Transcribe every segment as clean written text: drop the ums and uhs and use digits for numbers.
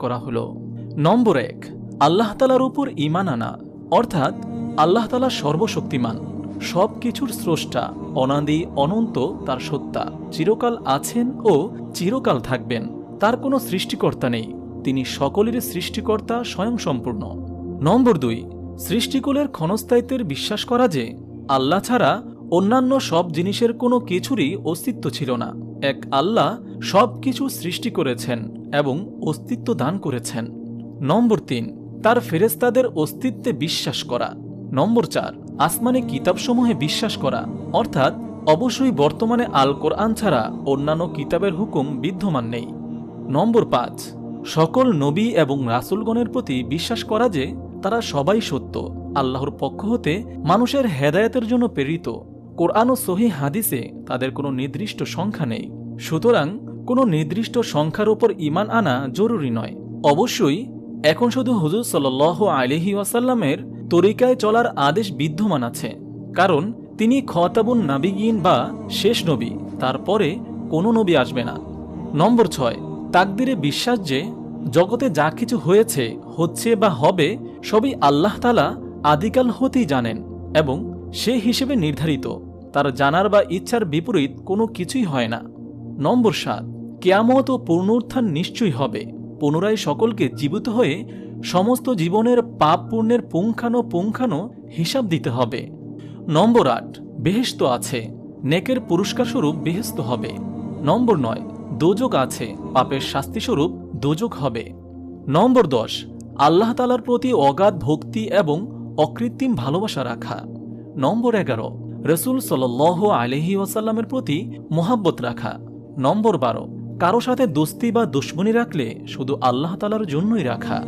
করা হলো। নম্বর 1, আল্লাহ তাআলার উপর ঈমান আনা, অর্থাৎ আল্লাহ তাআলা সর্বশক্তিমান, সব কিছুর স্রষ্টা, অনাদি অনন্ত তার সত্তা, চিরকাল আছেন ও চিরকাল থাকবেন। তার কোনো সৃষ্টিকর্তা নেই, তিনি সকলের সৃষ্টিকর্তা, স্বয়ংসম্পূর্ণ। নম্বর 2, সৃষ্টিকুলের ক্ষণস্থায়িত্বের বিশ্বাস করা যে আল্লাহ ছাড়া অন্যান্য সব জিনিসের কোনো কিছুরই অস্তিত্ব ছিল না। এক আল্লাহ সব কিছু সৃষ্টি করেছেন এবং অস্তিত্ব দান করেছেন। নম্বর 3, তার ফেরেশতাদের অস্তিত্বে বিশ্বাস করা। নম্বর 4, আসমানি কিতাবসমূহে বিশ্বাস করা, অর্থাৎ অবশ্যই বর্তমানে আল কোরআন ছাড়া অন্যান্য কিতাবের হুকুম বিদ্যমান নেই। নম্বর 5, সকল নবী এবং রাসূলগণের প্রতি বিশ্বাস করা যে তারা সবাই সত্য, আল্লাহর পক্ষ হতে মানুষের হেদায়েতের জন্য প্রেরিত। কোরআন ও সহিহ হাদিসে তাদের কোনো নির্দিষ্ট সংখ্যা নেই, সুতরাং কোনো নির্দিষ্ট সংখ্যার উপর ঈমান আনা জরুরি নয়। অবশ্যই এখন শুধু হুজুর সাল্লাল্লাহু আলাইহি ওয়াসাল্লামের তরিকায় চলার আদেশ বিদ্যমান আছে, কারণ তিনি খতাবুন নাবিয়িন বা শেষ নবী, তারপরে কোনো নবী আসবে না। নম্বর 6, তাকদিরে বিশ্বাস যে জগতে যা কিছু হয়েছে, হচ্ছে বা হবে সবই আল্লাহ তাআলা আদিকাল হতেই জানেন এবং সে হিসেবে নির্ধারিত, তার জানার বা ইচ্ছার বিপরীত কোনো কিছুই হয় না। নম্বর 7, কিয়ামত ও পুনরুত্থান নিশ্চয়ই হবে, পুনরায় সকলকে জীবিত হয়ে সমস্ত জীবনের পাপ পুণ্যের পুঙ্খানো হিসাব দিতে হবে। নম্বর 8, বেহেশত আছে, নেকের পুরস্কারস্বরূপ বেহেশত হবে। নম্বর 9, দোজক আছে, পাপের শাস্তিস্বরূপ দোজক হবে। নম্বর 10, আল্লাহ তাআলার প্রতি অগাধ ভক্তি এবং অকৃত্রিম ভালোবাসা রাখা। নম্বর 11, রাসূল সাল্লাল্লাহু আলাইহি ওয়াসাল্লামের প্রতি মোহাব্বত রাখা। নম্বর 12, কারো সাথে দোস্তি বা দুশমনি রাখলে শুধু আল্লাহ তাআলার জন্যই রাখা।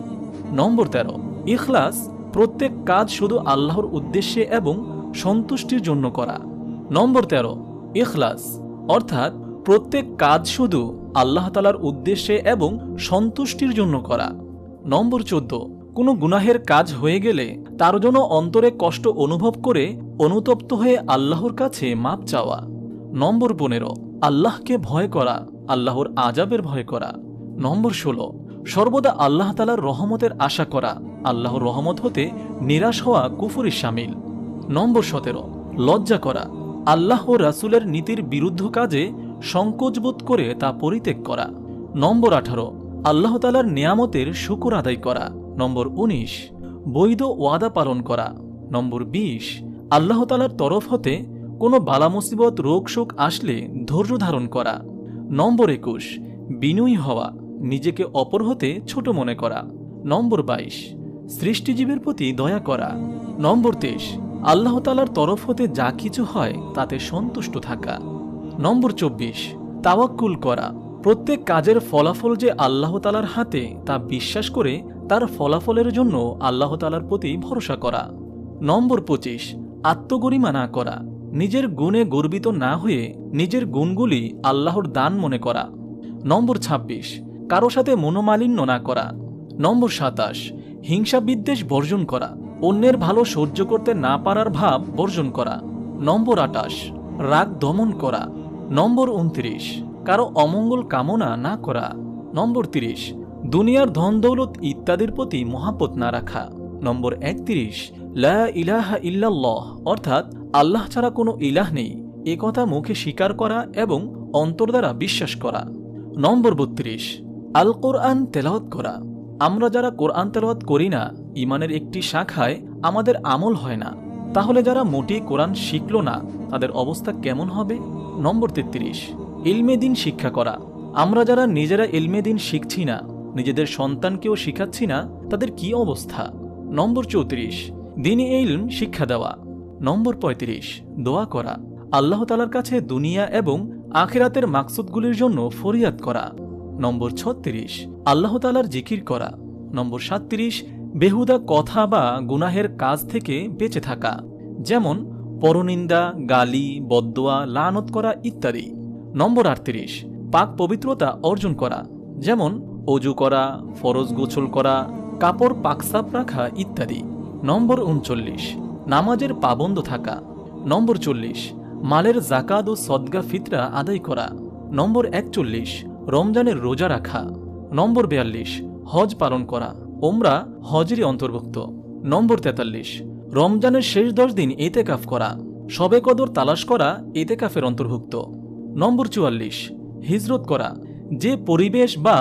নম্বর 13, ইখলাস, প্রত্যেক কাজ শুধু আল্লাহর উদ্দেশ্যে এবং সন্তুষ্টির জন্য করা। নম্বর 13, ইখলাস অর্থাৎ প্রত্যেক কাজ শুধু আল্লাহ তাআলার উদ্দেশ্যে এবং সন্তুষ্টির জন্য করা। নম্বর 14, কোনো গুনাহের কাজ হয়ে গেলে তার জন্য অন্তরে কষ্ট অনুভব করে অনুতপ্ত হয়ে আল্লাহর কাছে মাপ চাওয়া। নম্বর 15, আল্লাহকে ভয় করা, আল্লাহর আযাবের ভয় করা। নম্বর 16, সর্বদা আল্লাহ তাআলার রহমতের আশা করা, আল্লাহর রহমত হতে নিরাশ হওয়া কুফরে শামিল। নম্বর 17, লজ্জা করা, আল্লাহ ও রাসূলের নীতির বিরুদ্ধ কাজে সংকোচবোধ করে তা পরিত্যাগ করা। নম্বর 18, আল্লাহ তাআলার নিয়ামতের শুকর আদায় করা। নম্বর 19, বৈধ ওয়াদা পালন করা। নম্বর 20, আল্লাহ তাআলার তরফ হতে কোনো বালা মুসিবত রোগ শোক আসলে ধৈর্য ধারণ করা। নম্বর 21, বিনয়ী হওয়া, নিজেকে অপর হতে ছোট মনে করা। নম্বর 22, সৃষ্টিজীবের প্রতি দয়া করা। নম্বর 23, আল্লাহ তাআলার তরফ হতে যা কিছু হয় তাতে সন্তুষ্ট থাকা। নম্বর 24, তাওয়াক্কুল করা, প্রত্যেক কাজের ফলাফল যে আল্লাহ তাআলার হাতে তা বিশ্বাস করে তার ফলাফলের জন্য আল্লাহ তাআলার প্রতি ভরসা করা। নম্বর 25, আত্মগরিমা না করা, নিজের গুণে গর্বিত না হয়ে নিজের গুণগুলি আল্লাহর দান মনে করা। নম্বর 26, কারো সাথে মনোমালিন্য না করা। নম্বর 27, হিংসা বিদ্বেষ বর্জন করা, অন্যের ভালো সহ্য করতে না পারার ভাব বর্জন করা। নম্বর 28, রাগ দমন করা। নম্বর 29, কারো অমঙ্গল কামনা না করা। নম্বর 30, দুনিয়ার ধন দৌলত ইত্যাদির প্রতি মহাব্বত না রাখা। নম্বর 31, লা ইলাহা ইল্লাল্লাহ অর্থাৎ আল্লাহ ছাড়া কোনো ইলাহ নেই এ কথা মুখে স্বীকার করা এবং অন্তর দ্বারা বিশ্বাস করা। নম্বর 32, আল কোরআন তেলাওয়াত করা, আমরা যারা কোরআন তেলাওয়াত করি না ইমানের একটি শাখায় আমাদের আমল হয় না, তাহলে যারা মোটেই কোরআন শিখল না তাদের অবস্থা কেমন হবে? নম্বর 33, ইলমে দিন শিক্ষা করা, আমরা যারা নিজেরা ইলমে দিন শিখছি না, নিজেদের সন্তানকেও শিখাচ্ছি না, তাদের কি অবস্থা? নম্বর 34, দ্বীনি ইলম শিক্ষা দেওয়া। নম্বর 35, দোয়া করা, আল্লাহ তাআলার কাছে দুনিয়া এবং আখিরাতের মাকসুদগুলির জন্য ফরিয়াদ করা। নম্বর 36, আল্লাহ তাআলার জিকির করা। নম্বর 37, বেহুদা কথা বা গুনাহের কাজ থেকে বেঁচে থাকা, যেমন পরনিন্দা, গালি, বদদোয়া, লানত করা ইত্যাদি। নম্বর 38, পাক পবিত্রতা অর্জন করা, যেমন অজু করা, ফরজ গোসল করা, কাপড় পাকসাপ রাখা ইত্যাদি। নম্বর 39, নামাজের পাবন্দ থাকা। নম্বর 40, মালের জাকাত ও সদকা ফিতরা আদায় করা। নম্বর 41, রমজানের রোজা রাখা। নম্বর 42, হজ পালন করা। ওমরা হজেরই অন্তর্ভুক্ত। নম্বর 43, রমজানের শেষ 10 দিন ইতিকাফ করা। শবে কদর তালাশ করা ইতিকাফের অন্তর্ভুক্ত। নম্বর 44, হিজরত করা। যে পরিবেশ বা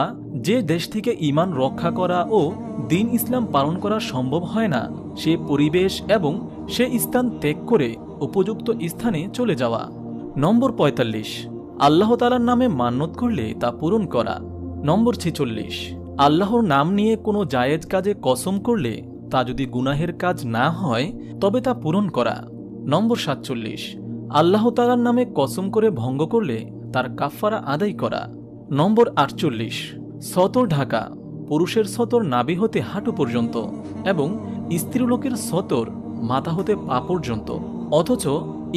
যে দেশ থেকে ঈমান রক্ষা করা ও দ্বীন ইসলাম পালন করা সম্ভব হয় না, সে পরিবেশ এবং সে স্থান ত্যাগ করে উপযুক্ত স্থানে চলে যাওয়া। নম্বর 45, আল্লাহ তাআলার নামে মান্যত করলে তা পূরণ করা। নম্বর 46, আল্লাহর নাম নিয়ে কোনো জায়েজ কাজে কসম করলে তা যদি গুনাহের কাজ না হয় তবে তা পূরণ করা। নম্বর 47, আল্লাহ তাআলার নামে কসম করে ভঙ্গ করলে তার কাফফারা আদায় করা। নম্বর 48, সতর ঢাকা। পুরুষের সতর নাভি হতে হাঁটু পর্যন্ত এবং স্ত্রীলোকের সতর মাথা হতে পা পর্যন্ত। অথচ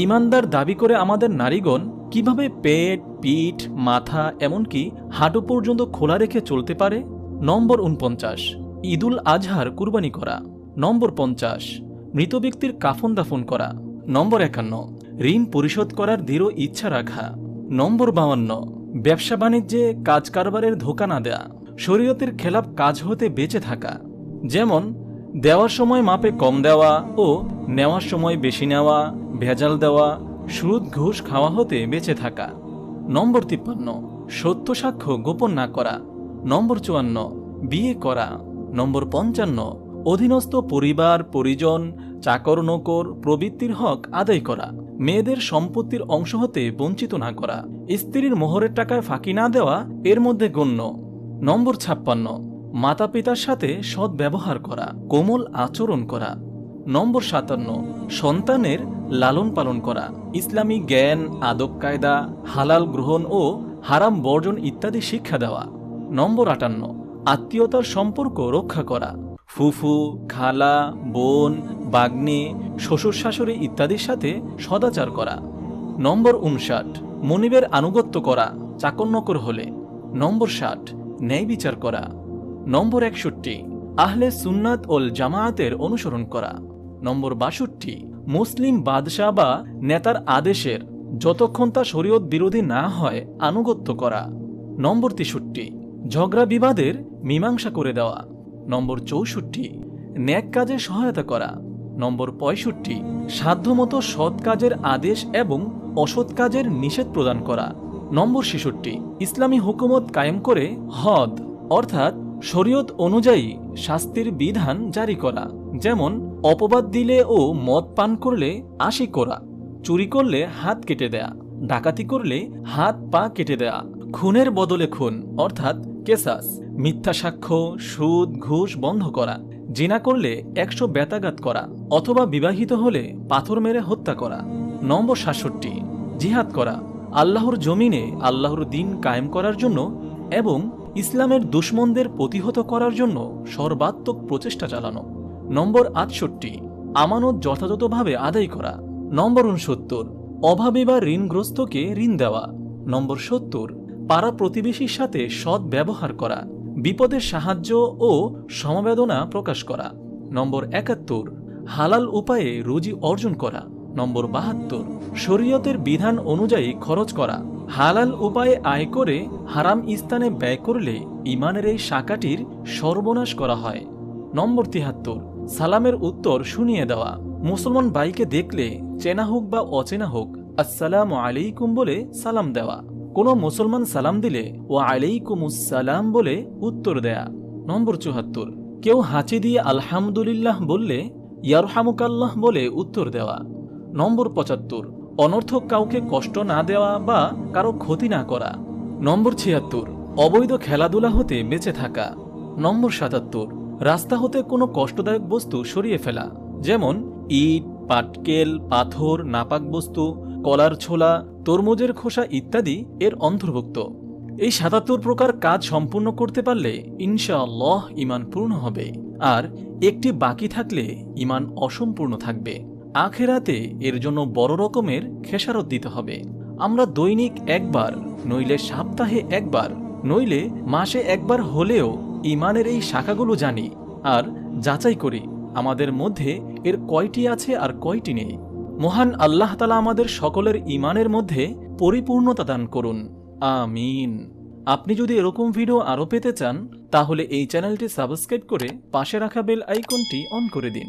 ইমানদার দাবি করে আমাদের নারীগণ কিভাবে পেট, পিঠ, মাথা এমনকি হাঁটু পর্যন্ত খোলা রেখে চলতে পারে? নম্বর 49, ঈদুল আজহার কুরবানি করা। নম্বর 50, মৃত ব্যক্তির কাফন দাফন করা। নম্বর 51, ঋণ পরিশোধ করার দৃঢ় ইচ্ছা রাখা। নম্বর 52, ব্যবসা বাণিজ্যে কাজ কারবারের ধোঁকা না দেয়া। শরীয়তের খেলাফ কাজ হতে বেঁচে থাকা, যেমন দেওয়ার সময় মাপে কম দেওয়া ও নেওয়ার সময় বেশি নেওয়া, ভেজাল দেওয়া, সুদ ঘুষ খাওয়া হতে বেঁচে থাকা। নম্বর 53, সত্য সাক্ষ্য গোপন না করা। নম্বর 54, বিয়ে করা। নম্বর 55, অধীনস্থ পরিবার, পরিজন, চাকর নৌকর প্রবৃত্তির হক আদায় করা। মেয়েদের সম্পত্তির অংশ হতে বঞ্চিত না করা। স্ত্রীর মোহরের টাকায় ফাঁকি না দেওয়া এর মধ্যে গণ্য। নম্বর 56, মাতা পিতার সাথে সৎ ব্যবহার করা, কোমল আচরণ করা। নম্বর 57, সন্তানের লালন পালন করা, ইসলামী জ্ঞান, আদব কায়দা, হালাল গ্রহণ ও হারাম বর্জন ইত্যাদি শিক্ষা দেওয়া। নম্বর 58, আত্মীয়তার সম্পর্ক রক্ষা করা, ফুফু, খালা, বোন, বাগ্নে, শ্বশুর শাশুড়ি ইত্যাদির সাথে সদাচার করা। নম্বর 59, মনিবের আনুগত্য করা চাকর নকর হলে। নম্বর 60, ন্যায় বিচার করা। নম্বর 61, আহলে সুন্নাত ওল জামায়াতের অনুসরণ করা। নম্বর 62, মুসলিম বাদশাহ বা নেতার আদেশের যতক্ষণ তা শরীয়ত বিরোধী না হয় আনুগত্য করা। নম্বর 63, ঝগড়া বিবাদের মীমাংসা করে দেওয়া। নম্বর 64, ন্যাক কাজে সহায়তা করা। নম্বর 65, সাধ্যমতো সৎ কাজের আদেশ এবং অসৎ কাজের নিষেধ প্রদান করা। নম্বর 66, ইসলামী হুকুমত কায়েম করে হদ অর্থাৎ শরীয়ত অনুযায়ী শাস্তির বিধান জারি করা, যেমন অপবাদ দিলে ও মদ পান করলে 80 কোরা, চুরি করলে হাত কেটে দেয়া, ডাকাতি করলে হাত পা কেটে দেয়া, খুনের বদলে খুন অর্থাৎ কেসাস, মিথ্যা সাক্ষ্য, সুদ ঘুষ বন্ধ করা, জিনা করলে 100 বেতাঘাত করা অথবা বিবাহিত হলে পাথর মেরে হত্যা করা। নম্বর 67, জিহাদ করা, আল্লাহর জমিনে আল্লাহর দ্বীন কায়েম করার জন্য এবং ইসলামের দুশমনদের প্রতিহত করার জন্য সর্বাত্মক প্রচেষ্টা চালানো। নম্বর 68, আমানত যথাযথভাবে আদায় করা। নম্বর 69, অভাবী বা ঋণগ্রস্তকে ঋণ দেওয়া। নম্বর 70, পাড়া প্রতিবেশীর সাথে সৎ ব্যবহার করা, বিপদের সাহায্য ও সমবেদনা প্রকাশ করা। নম্বর 71, হালাল উপায়ে রুজি অর্জন করা। নম্বর 72, শরীয়তের বিধান অনুযায়ী খরচ করা। হালাল উপায়ে আয় করে হারাম স্থানে ব্যয় করলে ইমানের এই শাখাটির সর্বনাশ করা হয়। নম্বর 73, সালামের উত্তর শুনিয়ে দেওয়া। মুসলমান ভাইকে দেখলে চেনা হোক বা অচেনা হোক আসসালামু আলাইকুম বলে সালাম দেওয়া। কোনো মুসলমান সালাম দিলে ওয়া আলাইকুমুসসালাম বলে উত্তর দেয়া। নম্বর 74, কেউ হাঁচি দিয়ে আলহামদুলিল্লাহ বললে ইয়ারহামুকাল্লাহ বলে উত্তর দেওয়া। নম্বর 75, অনর্থক কাউকে কষ্ট না দেওয়া বা কারো ক্ষতি না করা। নম্বর 76, অবৈধ খেলাধুলা হতে বেঁচে থাকা। নম্বর 77, রাস্তা হতে কোনো কষ্টদায়ক বস্তু সরিয়ে ফেলা, যেমন ইট, পাটকেল, পাথর, নাপাক বস্তু, কলার ছোলা, তরমুজের খোসা ইত্যাদি এর অন্তর্ভুক্ত। এই 77 প্রকার কাজ সম্পূর্ণ করতে পারলে ইনশাআল্লাহ ঈমান পূর্ণ হবে, আর একটি বাকি থাকলে ঈমান অসম্পূর্ণ থাকবে। আখেরাতে এর জন্য বড় রকমের খেসারত দিতে হবে। আমরা দৈনিক একবার, নইলে সপ্তাহে একবার, নইলে মাসে একবার হলেও ঈমানের এই শাখাগুলো জানি আর যাচাই করি আমাদের মধ্যে এর কয়টি আছে আর কয়টি নেই। মহান আল্লাহ তাআলা আমাদের সকলের ঈমানের মধ্যে পরিপূর্ণতা দান করুন, আমিন। আপনি যদি এরকম ভিডিও আরও পেতে চান তাহলে এই চ্যানেলটি সাবস্ক্রাইব করে পাশে রাখা বেল আইকনটি অন করে দিন।